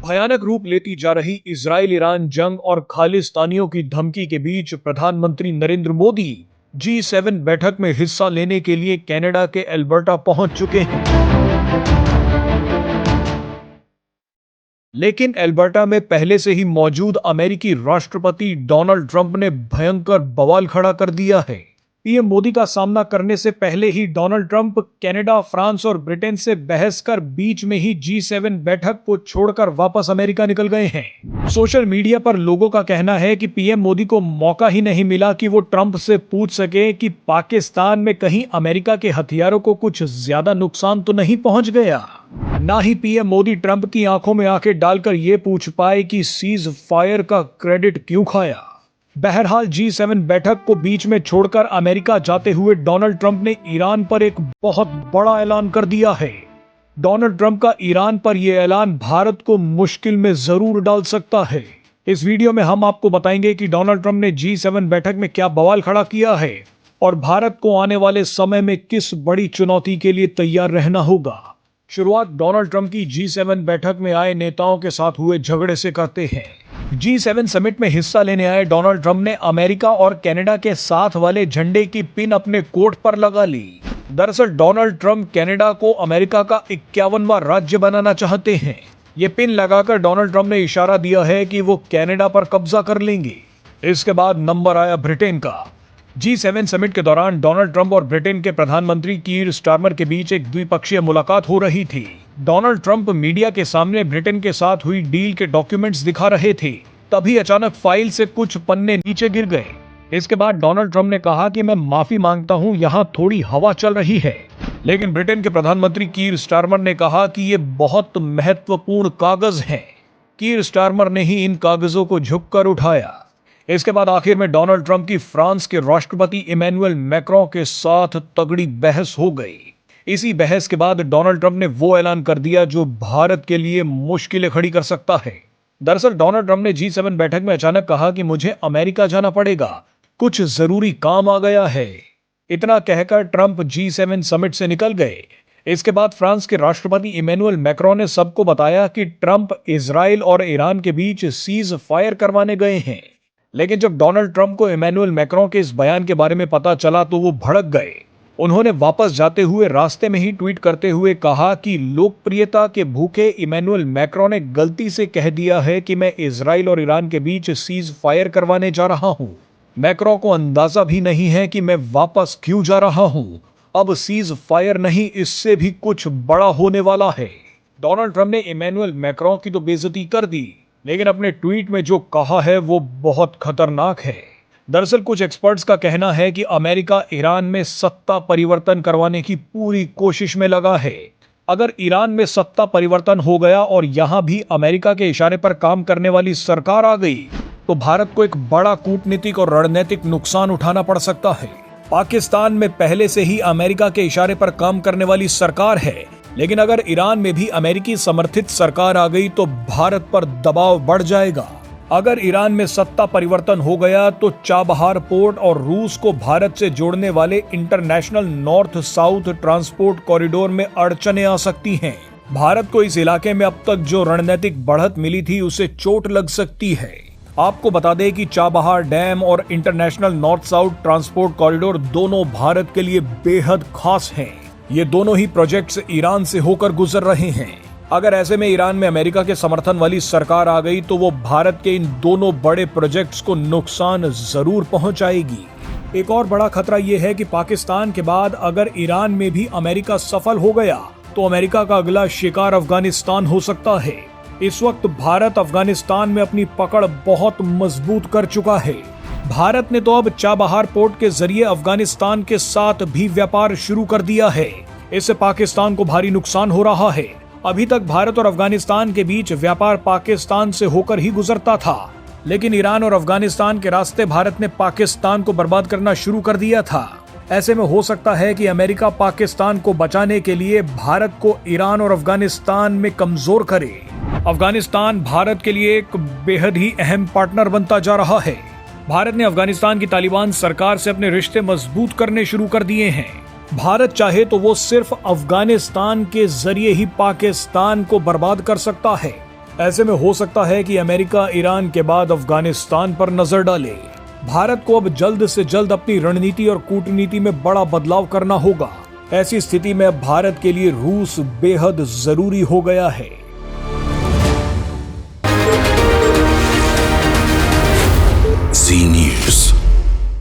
भयानक रूप लेती जा रही इजराइल ईरान जंग और खालिस्तानियों की धमकी के बीच प्रधानमंत्री नरेंद्र मोदी G7 बैठक में हिस्सा लेने के लिए कनाडा के एल्बर्टा पहुंच चुके हैं। लेकिन एल्बर्टा में पहले से ही मौजूद अमेरिकी राष्ट्रपति डोनाल्ड ट्रंप ने भयंकर बवाल खड़ा कर दिया है। पीएम मोदी का सामना करने से पहले ही डोनाल्ड ट्रंप कनाडा, फ्रांस और ब्रिटेन से बहस कर बीच में ही G7 बैठक को छोड़कर वापस अमेरिका निकल गए हैं। सोशल मीडिया पर लोगों का कहना है कि पीएम मोदी को मौका ही नहीं मिला कि वो ट्रंप से पूछ सके कि पाकिस्तान में कहीं अमेरिका के हथियारों को कुछ ज्यादा नुकसान तो नहीं पहुंच गया। ना ही पीएम मोदी ट्रंप की आंखों में आंखें डालकर ये पूछ पाए कि सीज फायर का क्रेडिट क्यों खाया। बहरहाल G7 बैठक को बीच में छोड़कर अमेरिका जाते हुए डोनाल्ड ट्रंप ने ईरान पर एक बहुत बड़ा ऐलान कर दिया है। डोनाल्ड ट्रंप का ईरान पर यह ऐलान भारत को मुश्किल में जरूर डाल सकता है। इस वीडियो में हम आपको बताएंगे कि डोनाल्ड ट्रंप ने G7 बैठक में क्या बवाल खड़ा किया है और भारत को आने वाले समय में किस बड़ी चुनौती के लिए तैयार रहना होगा। शुरुआत डोनाल्ड ट्रंप की G7 बैठक में आए नेताओं के साथ हुए झगड़े से करते हैं। G7 समिट में हिस्सा लेने आए डोनाल्ड ट्रंप ने अमेरिका और कनाडा के साथ वाले झंडे की पिन अपने कोट पर लगा ली। दरअसल डोनाल्ड ट्रंप कनाडा को अमेरिका का 51वां राज्य बनाना चाहते हैं। ये पिन लगाकर डोनाल्ड ट्रंप ने इशारा दिया है कि वो कनाडा पर कब्जा कर लेंगे। इसके बाद नंबर आया ब्रिटेन का। G7 समिट के दौरान डोनाल्ड ट्रंप और ब्रिटेन के प्रधानमंत्री कीर स्टारमर के बीच एक द्विपक्षीय मुलाकात हो रही थी। डोनाल्ड ट्रंप मीडिया के सामने ब्रिटेन के साथ हुई डील के डॉक्यूमेंट्स दिखा रहे थे, तभी अचानक फाइल से कुछ पन्ने नीचे गिर गए। इसके बाद डोनाल्ड ट्रंप ने कहा कि मैं माफी मांगता हूं, यहां थोड़ी हवा चल रही है। लेकिन ब्रिटेन के प्रधानमंत्री कीर स्टारमर ने कहा कि ये बहुत महत्वपूर्ण कागज हैं। कीर स्टारमर ने ही इन कागजों को झुककर उठाया। इसके बाद आखिर में डोनाल्ड ट्रंप की फ्रांस के राष्ट्रपति इमैनुअल मैक्रों के साथ तगड़ी बहस हो गई। इसी बहस के बाद डोनाल्ड ट्रंप ने वो ऐलान कर दिया जो भारत के लिए मुश्किलें खड़ी कर सकता है। दरअसल डोनाल्ड ट्रंप ने G7 बैठक में अचानक कहा कि मुझे अमेरिका जाना पड़ेगा, कुछ जरूरी काम आ गया है। इतना कहकर ट्रंप G7 समिट से निकल गए। इसके बाद फ्रांस के राष्ट्रपति इमैनुअल मैक्रों ने सबको बताया कि ट्रंप इजराइल और ईरान के बीच सीज फायर करवाने गए हैं। लेकिन जब डोनाल्ड ट्रंप को इमैनुअल मैक्रों के इस बयान के बारे में पता चला तो वो भड़क गए। उन्होंने वापस जाते हुए रास्ते में ही ट्वीट करते हुए कहा कि लोकप्रियता के भूखे इमैनुअल मैक्रों ने गलती से कह दिया है कि मैं इजराइल और ईरान के बीच सीज फायर करवाने जा रहा हूं। मैक्रों को अंदाजा भी नहीं है कि मैं वापस क्यों जा रहा हूं। अब सीज फायर नहीं, इससे भी कुछ बड़ा होने वाला है। डोनाल्ड ट्रंप ने इमैनुअल मैक्रों की तो बेइज्जती कर दी, लेकिन अपने ट्वीट में जो कहा है वो बहुत खतरनाक है। दरअसल कुछ एक्सपर्ट्स का कहना है कि अमेरिका ईरान में सत्ता परिवर्तन करवाने की पूरी कोशिश में लगा है। अगर ईरान में सत्ता परिवर्तन हो गया और यहां भी अमेरिका के इशारे पर काम करने वाली सरकार आ गई तो भारत को एक बड़ा कूटनीतिक और रणनीतिक नुकसान उठाना पड़ सकता है। पाकिस्तान में पहले से ही अमेरिका के इशारे पर काम करने वाली सरकार है, लेकिन अगर ईरान में भी अमेरिकी समर्थित सरकार आ गई तो भारत पर दबाव बढ़ जाएगा। अगर ईरान में सत्ता परिवर्तन हो गया तो चाबहार पोर्ट और रूस को भारत से जोड़ने वाले international north south transport corridor में अड़चनें आ सकती हैं। भारत को इस इलाके में अब तक जो रणनीतिक बढ़त मिली थी उसे चोट लग सकती है। आपको बता दें कि चाबहार डैम और international north south transport corridor दोनों भारत के लिए बेहद खास हैं। ये दोनों ही प्रोजेक्ट्स ईरान से होकर गुजर रहे हैं। अगर ऐसे में ईरान में अमेरिका के समर्थन वाली सरकार आ गई तो वो भारत के इन दोनों बड़े प्रोजेक्ट्स को नुकसान जरूर पहुंचाएगी। एक और बड़ा खतरा ये है कि पाकिस्तान के बाद अगर ईरान में भी अमेरिका सफल हो गया तो अमेरिका का अगला शिकार अफगानिस्तान हो सकता है। इस वक्त भारत अफगानिस्तान में अपनी पकड़ बहुत मजबूत कर चुका है। भारत ने तो अब चाबहार पोर्ट के जरिए अफगानिस्तान के साथ भी व्यापार शुरू कर दिया है। इससे पाकिस्तान को भारी नुकसान हो रहा है। अभी तक भारत और अफगानिस्तान के बीच व्यापार पाकिस्तान से होकर ही गुजरता था, लेकिन ईरान और अफगानिस्तान के रास्ते भारत ने पाकिस्तान को बर्बाद करना शुरू कर दिया था। ऐसे में हो सकता है कि अमेरिका पाकिस्तान को बचाने के लिए भारत को ईरान और अफगानिस्तान में कमजोर करे। अफगानिस्तान भारत के लिए एक बेहद ही अहम पार्टनर बनता जा रहा है। भारत ने अफगानिस्तान की तालिबान सरकार से अपने रिश्ते मजबूत करने शुरू कर दिए हैं। भारत चाहे तो वो सिर्फ अफगानिस्तान के जरिए ही पाकिस्तान को बर्बाद कर सकता है। ऐसे में हो सकता है कि अमेरिका ईरान के बाद अफगानिस्तान पर नजर डाले। भारत को अब जल्द से जल्द अपनी रणनीति और कूटनीति में बड़ा बदलाव करना होगा। ऐसी स्थिति में अब भारत के लिए रूस बेहद जरूरी हो गया है। जी न्यूज़।